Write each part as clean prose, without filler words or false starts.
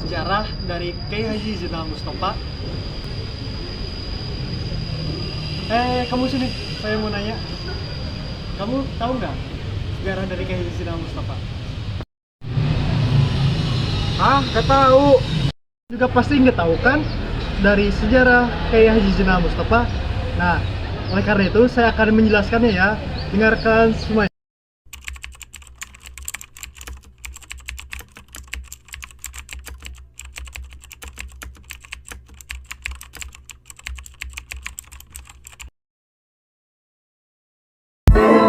sejarah dari Kiai Haji Zainal Mustafa. Kamu sini, saya mau nanya. Kamu tahu nggak sejarah dari Kiai Haji Zainal Mustafa? Nggak tahu. Juga pasti nggak tahu kan dari sejarah Kiai Haji Zainal Mustafa. Nah, oleh karena itu saya akan menjelaskannya ya. Dengarkan semuanya.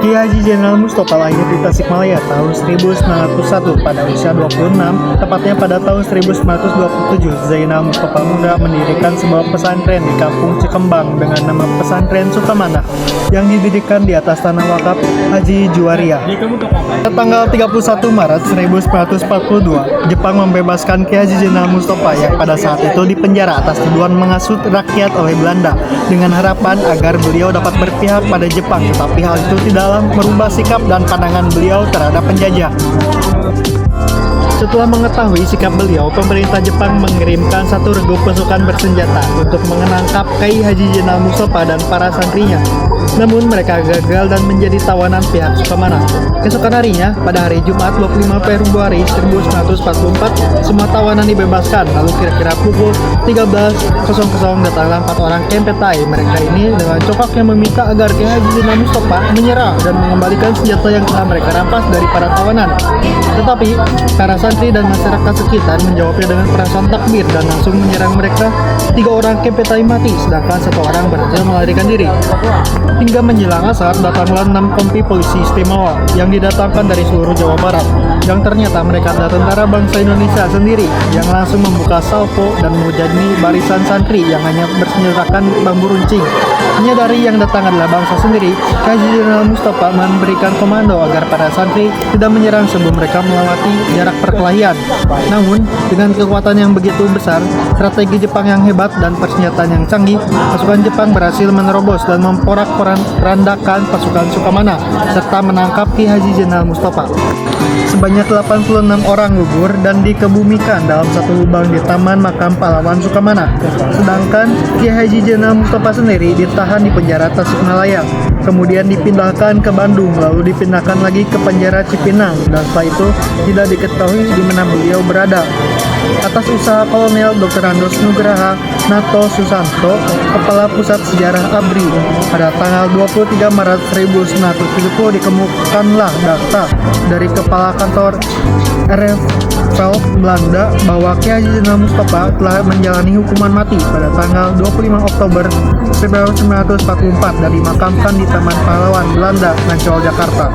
Kiai Haji Zainal Mustafa lahir di Tasikmalaya tahun 1901 pada usia 26, tepatnya pada tahun 1927. Zainal Mustafa muda mendirikan sebuah pesantren di kampung Cikembang dengan nama Pesantren Sukamana yang didirikan di atas tanah wakaf Haji Juwaria. Pada tanggal 31 Maret 1942, Jepang membebaskan Kiai Haji Zainal Mustafa yang pada saat itu dipenjara atas tuduhan menghasut rakyat oleh Belanda dengan harapan agar beliau dapat berpihak pada Jepang, tetapi hal itu tidaklah merubah sikap dan pandangan beliau terhadap penjajah. Setelah mengetahui sikap beliau, pemerintah Jepang mengirimkan satu regu pasukan bersenjata untuk menangkap Kiai Haji Zainal Mustafa dan para santrinya. Namun mereka gagal dan menjadi tawanan pihak Sukamana. Keesokan harinya, pada hari Jumat 25 Februari 1944, semua tawanan dibebaskan. Lalu kira-kira pukul 13.00 datanglah 4 orang kempetai. Mereka ini dengan cokaknya meminta agar Kiai Haji Zainal Mustafa menyerah dan mengembalikan senjata yang telah mereka rampas dari para tawanan. Tetapi para santri dan masyarakat sekitar menjawabnya dengan perasaan takbir dan langsung menyerang mereka. 3 orang kempetai mati, sedangkan 1 orang berhasil melarikan diri. Hingga menjelang asar, datanglah 6 kompi polisi istimewa yang didatangkan dari seluruh Jawa Barat, yang ternyata mereka adalah tentara bangsa Indonesia sendiri, yang langsung membuka salvo dan menghujani barisan santri yang hanya bersenjatakan bambu runcing. Menyadari yang datang adalah bangsa sendiri, Kiai Haji Zainal Mustafa memberikan komando agar para santri tidak menyerang sebelum mereka melewati jarak perkelahian. Namun, dengan kekuatan yang begitu besar, strategi Jepang yang hebat dan persenjataan yang canggih, pasukan Jepang berhasil menerobos dan memporak-porandakan pasukan Sukamana serta menangkap Kiai Haji Zainal Mustafa. Sebanyak 86 orang gugur dan dikebumikan dalam satu lubang di Taman Makam Pahlawan Sukamana. Sedangkan Kiai Haji Zainal Mustafa sendiri ditahan di penjara Tasikmalaya, kemudian dipindahkan ke Bandung, lalu dipindahkan lagi ke penjara Cipinang, dan setelah itu tidak diketahui di mana beliau berada. Atas usaha Kolonel Dr. Andos Nugraha Nato Susanto, Kepala Pusat Sejarah ABRI, pada tanggal 23 Maret 1970 dikemukakanlah data dari Kepala Kantor RFVeld Belanda bahwa Kiai Haji Zainal Mustafa telah menjalani hukuman mati pada tanggal 25 Oktober 1944 dan dimakamkan di Taman Pahlawan Belanda, Ancol, Jakarta.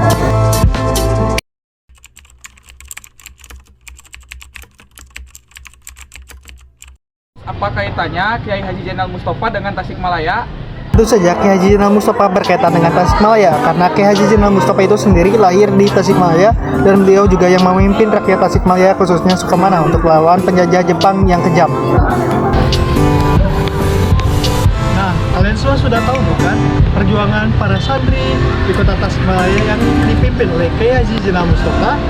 Apa kaitannya Kiai Haji Zainal Mustafa dengan Tasikmalaya? Tentu saja Kiai Haji Zainal Mustafa berkaitan dengan Tasikmalaya karena Kiai Haji Zainal Mustafa itu sendiri lahir di Tasikmalaya dan beliau juga yang memimpin rakyat Tasikmalaya khususnya Sukamana untuk melawan penjajah Jepang yang kejam. Nah, kalian semua sudah tahu bukan perjuangan para santri di kota Tasikmalaya yang dipimpin oleh Kiai Haji Zainal Mustafa